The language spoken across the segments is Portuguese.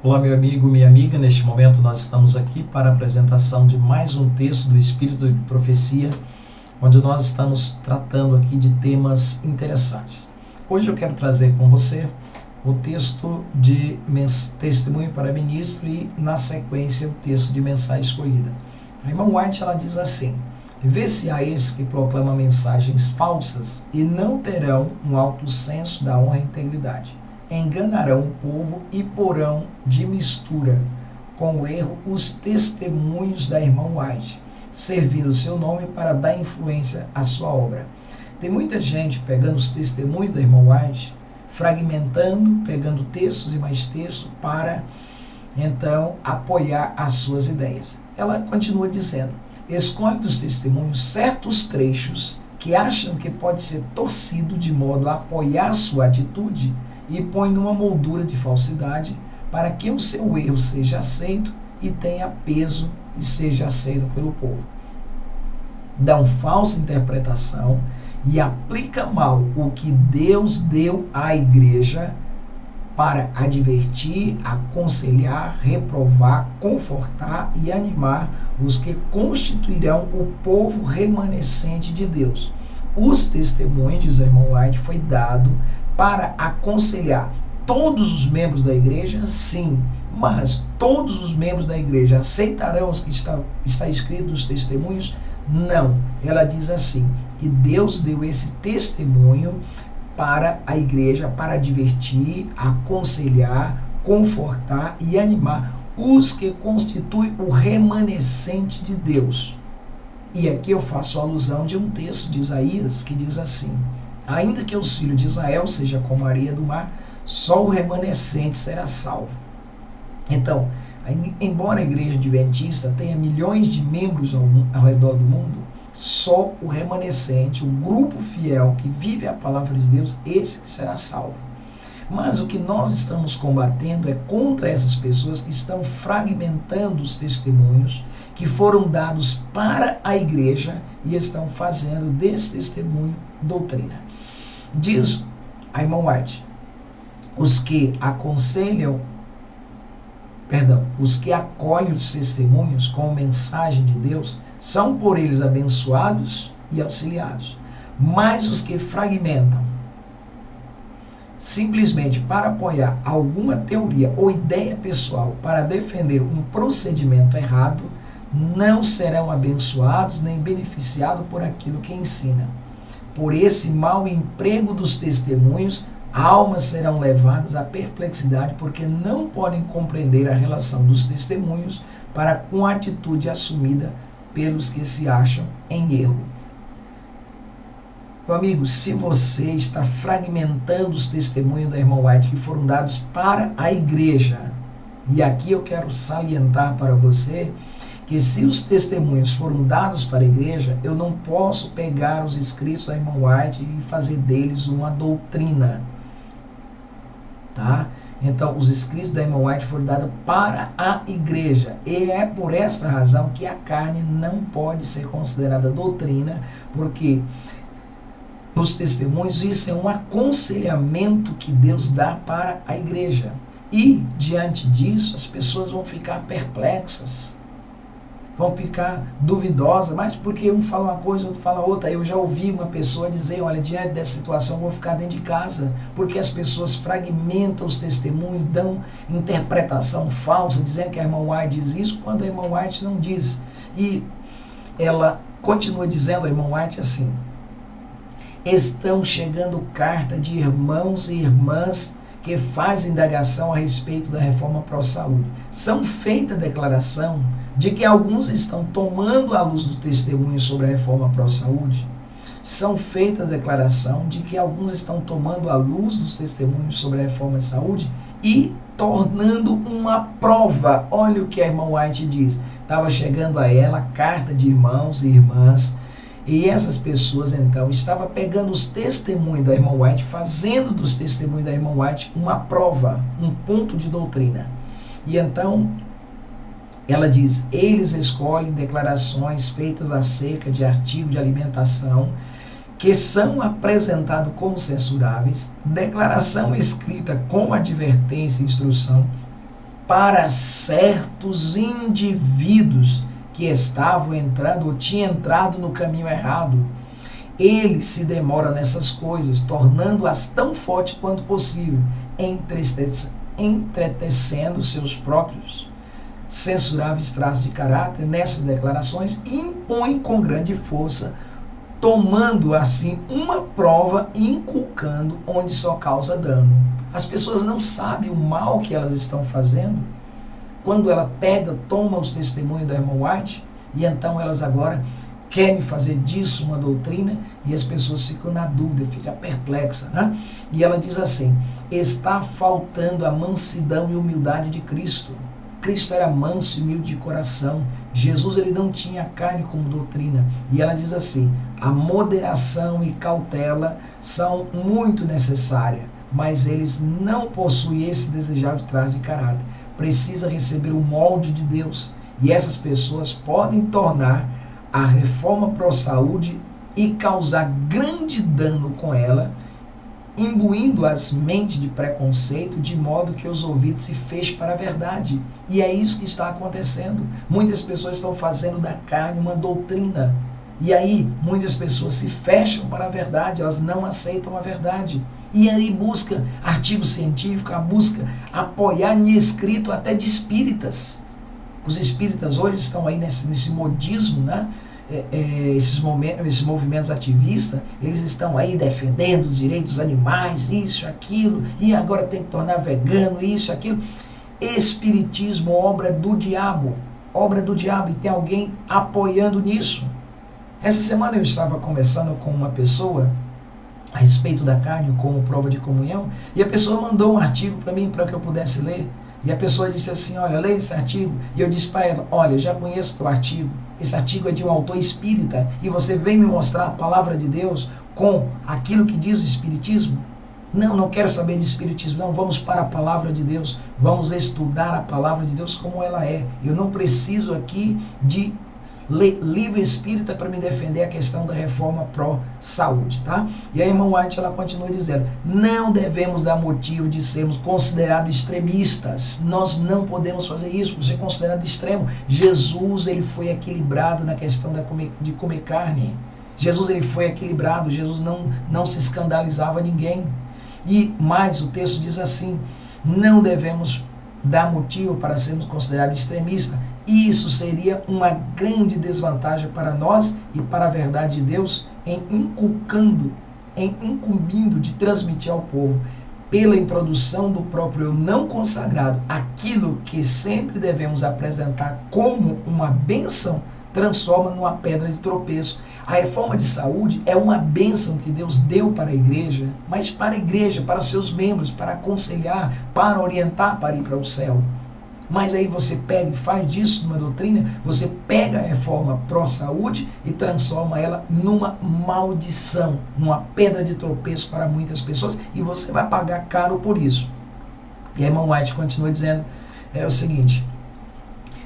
Olá, meu amigo, minha amiga. Neste momento nós estamos aqui para a apresentação de mais um texto do Espírito de Profecia, onde nós estamos tratando aqui de temas interessantes. Hoje eu quero trazer com você o texto de Testemunho para Ministro e, na sequência, o texto de Mensagem Escolhida. A irmã White, ela diz assim: vê-se a esses que proclamam mensagens falsas e não terão um alto senso da honra e integridade. Enganarão o povo e porão de mistura com o erro os testemunhos da irmã White, servindo o seu nome para dar influência à sua obra. Tem muita gente pegando os testemunhos da irmã White, fragmentando, pegando textos e mais textos para, então, apoiar as suas ideias. Ela continua dizendo: escolhe dos testemunhos certos trechos que acham que pode ser torcido de modo a apoiar sua atitude e põe numa moldura de falsidade para que o seu erro seja aceito e tenha peso e seja aceito pelo povo. Dão falsa interpretação e aplica mal o que Deus deu à igreja para advertir, aconselhar, reprovar, confortar e animar os que constituirão o povo remanescente de Deus. Os testemunhos, diz a irmã White, foi dado para aconselhar todos os membros da igreja, sim, mas todos os membros da igreja aceitarão os que está escrito nos testemunhos? Não. Ela diz assim, que Deus deu esse testemunho para a igreja, para advertir, aconselhar, confortar e animar os que constituem o remanescente de Deus. E aqui eu faço alusão de um texto de Isaías que diz assim: ainda que os filhos de Israel sejam como a areia do mar, só o remanescente será salvo. Então, embora a igreja adventista tenha milhões de membros ao redor do mundo, só o remanescente, o grupo fiel que vive a palavra de Deus, esse que será salvo. Mas o que nós estamos combatendo é contra essas pessoas que estão fragmentando os testemunhos que foram dados para a igreja e estão fazendo desse testemunho doutrina. Diz a irmã White: os que acolhem os testemunhos com mensagem de Deus são por eles abençoados e auxiliados. Mas os que fragmentam simplesmente para apoiar alguma teoria ou ideia pessoal para defender um procedimento errado não serão abençoados nem beneficiados por aquilo que ensina. Por esse mau emprego dos testemunhos, almas serão levadas à perplexidade porque não podem compreender a relação dos testemunhos para com a atitude assumida pelos que se acham em erro. Meu amigo, se você está fragmentando os testemunhos da irmã White que foram dados para a igreja, e aqui eu quero salientar para você que se os testemunhos foram dados para a igreja, eu não posso pegar os escritos da irmã White e fazer deles uma doutrina. Tá? Então, os escritos da irmã White foram dados para a igreja. E é por esta razão que a carne não pode ser considerada doutrina, porque nos testemunhos isso é um aconselhamento que Deus dá para a igreja. E, diante disso, as pessoas vão ficar perplexas, vão ficar duvidosas, mas porque um fala uma coisa, outro fala outra. Eu já ouvi uma pessoa dizer: olha, diante dessa situação eu vou ficar dentro de casa, porque as pessoas fragmentam os testemunhos, dão interpretação falsa, dizendo que a irmã White diz isso, quando a irmã White não diz. E ela continua dizendo, a irmã White, assim: estão chegando cartas de irmãos e irmãs que fazem indagação a respeito da reforma pró-saúde. São feita a declaração de que alguns estão tomando a luz do testemunho sobre a reforma pró-saúde. São feita a declaração de que alguns estão tomando a luz dos testemunhos sobre a reforma de saúde e tornando uma prova. Olha o que a irmã White diz. Estava chegando a ela carta de irmãos e irmãs, e essas pessoas, então, estavam pegando os testemunhos da irmã White, fazendo dos testemunhos da irmã White uma prova, um ponto de doutrina. E então, ela diz: eles escolhem declarações feitas acerca de artigos de alimentação que são apresentados como censuráveis, declaração escrita com advertência e instrução, para certos indivíduos que estavam entrando ou tinham entrado no caminho errado. Ele se demora nessas coisas, tornando-as tão fortes quanto possível, entretecendo seus próprios censuráveis traços de caráter nessas declarações, e impõe com grande força, tomando assim uma prova e inculcando onde só causa dano. As pessoas não sabem o mal que elas estão fazendo quando ela toma os testemunhos da irmã White, e então elas agora querem fazer disso uma doutrina, e as pessoas ficam na dúvida, ficam perplexas, né? E ela diz assim: está faltando a mansidão e humildade de Cristo. Cristo era manso e humilde de coração. Jesus, ele não tinha carne como doutrina. E ela diz assim: a moderação e cautela são muito necessárias, mas eles não possuem esse desejável traço de caráter. Precisa receber o molde de Deus. E essas pessoas podem tornar a reforma pró-saúde e causar grande dano com ela, imbuindo as mentes de preconceito, de modo que os ouvidos se fechem para a verdade. E é isso que está acontecendo. Muitas pessoas estão fazendo da carne uma doutrina. E aí, muitas pessoas se fecham para a verdade, elas não aceitam a verdade. E aí busca artigo científico, busca apoiar em escrito até de espíritas. Os espíritas hoje estão aí nesse modismo, né? Esses movimentos ativistas, eles estão aí defendendo os direitos dos animais, isso, aquilo, e agora tem que tornar vegano, isso, aquilo. Espiritismo, obra do diabo, e tem alguém apoiando nisso. Essa semana eu estava conversando com uma pessoa a respeito da carne como prova de comunhão, e a pessoa mandou um artigo para mim, para que eu pudesse ler, e a pessoa disse assim: olha, leia esse artigo, e eu disse para ela: olha, eu já conheço o teu artigo, esse artigo é de um autor espírita, e você vem me mostrar a palavra de Deus com aquilo que diz o espiritismo? Não quero saber de espiritismo, não, vamos para a palavra de Deus, vamos estudar a palavra de Deus como ela é. Eu não preciso aqui de livro espírita para me defender a questão da reforma pró-saúde, tá? E a irmã White, ela continua dizendo: não devemos dar motivo de sermos considerados extremistas. Nós não podemos fazer isso, ser considerado extremo. Jesus, ele foi equilibrado na questão de comer carne. Jesus, ele foi equilibrado. Jesus não se escandalizava ninguém. E mais, o texto diz assim: não devemos dar motivo para sermos considerados extremistas. Isso seria uma grande desvantagem para nós e para a verdade de Deus, em incumbindo de transmitir ao povo, pela introdução do próprio eu não consagrado, aquilo que sempre devemos apresentar como uma bênção, transforma numa pedra de tropeço. A reforma de saúde é uma bênção que Deus deu para a igreja, mas para a igreja, para seus membros, para aconselhar, para orientar, para ir para o céu. Mas aí você pega e faz disso numa doutrina, você pega a reforma pró-saúde e transforma ela numa maldição, numa pedra de tropeço para muitas pessoas, e você vai pagar caro por isso. E a irmã White continua dizendo o seguinte: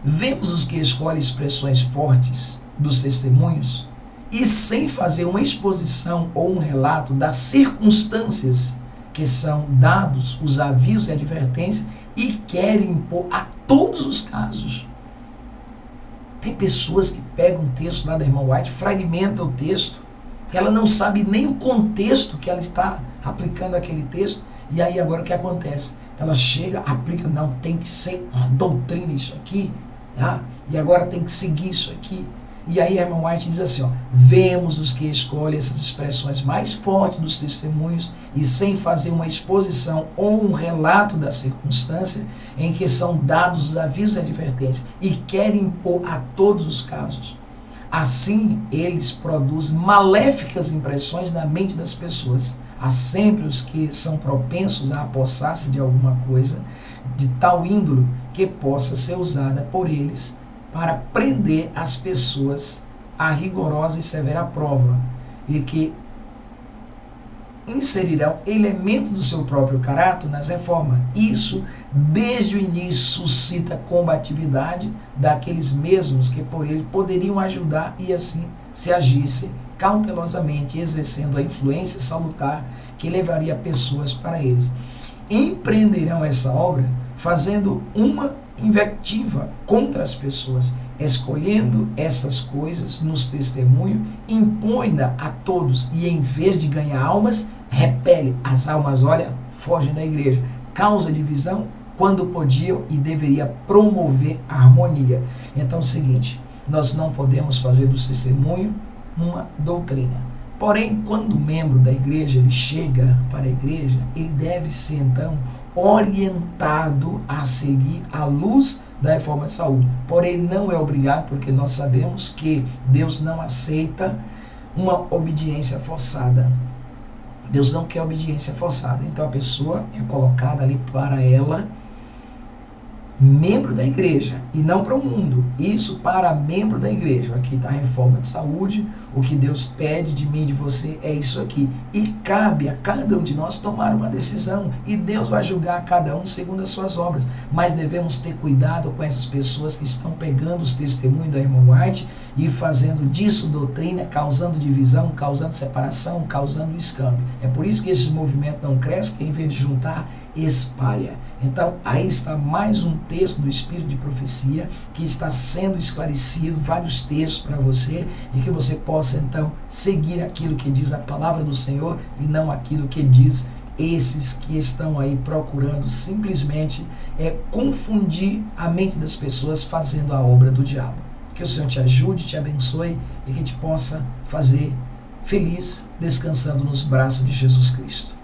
vemos os que escolhem expressões fortes dos testemunhos e sem fazer uma exposição ou um relato das circunstâncias que são dados, os avisos e advertências, e querem impor a todos os casos. Tem pessoas que pegam um texto lá da irmã White, fragmentam o texto, ela não sabe nem o contexto que ela está aplicando aquele texto, e aí agora o que acontece? Ela chega, aplica, não, tem que ser uma doutrina isso aqui, tá? E agora tem que seguir isso aqui. E aí a irmã White diz assim: vemos os que escolhem essas expressões mais fortes dos testemunhos e sem fazer uma exposição ou um relato da circunstância em que são dados os avisos e advertências, e querem impor a todos os casos. Assim, eles produzem maléficas impressões na mente das pessoas. Há sempre os que são propensos a apossar-se de alguma coisa de tal índole que possa ser usada por eles para prender as pessoas a rigorosa e severa prova, e que inserirão elementos do seu próprio caráter nas reformas. Isso, desde o início, suscita combatividade daqueles mesmos que por ele poderiam ajudar, e assim se agisse cautelosamente, exercendo a influência salutar que levaria pessoas para eles. Empreenderão essa obra fazendo uma invectiva contra as pessoas, escolhendo essas coisas nos testemunhos, impõe-na a todos e em vez de ganhar almas, repele as almas, olha, fogem da igreja, causa divisão quando podiam e deveria promover a harmonia. Então é o seguinte, nós não podemos fazer do testemunho uma doutrina. Porém, quando o membro da igreja ele chega para a igreja, ele deve ser então orientado a seguir a luz da reforma de saúde. Porém, não é obrigado, porque nós sabemos que Deus não aceita uma obediência forçada. Deus não quer obediência forçada. Então a pessoa é colocada ali para ela, membro da igreja, e não para o mundo. Isso para membro da igreja. Aqui está a reforma de saúde. O que Deus pede de mim e de você é isso aqui. E cabe a cada um de nós tomar uma decisão. E Deus vai julgar cada um segundo as suas obras. Mas devemos ter cuidado com essas pessoas que estão pegando os testemunhos da irmã White e fazendo disso doutrina, causando divisão, causando separação, causando escândalo. É por isso que esse movimento não cresce, que em vez de juntar, espalha. Então, aí está mais um texto do Espírito de Profecia que está sendo esclarecido, vários textos para você, e que você possa então seguir aquilo que diz a palavra do Senhor e não aquilo que diz esses que estão aí procurando simplesmente confundir a mente das pessoas fazendo a obra do diabo. Que o Senhor te ajude, te abençoe e que te possa fazer feliz descansando nos braços de Jesus Cristo.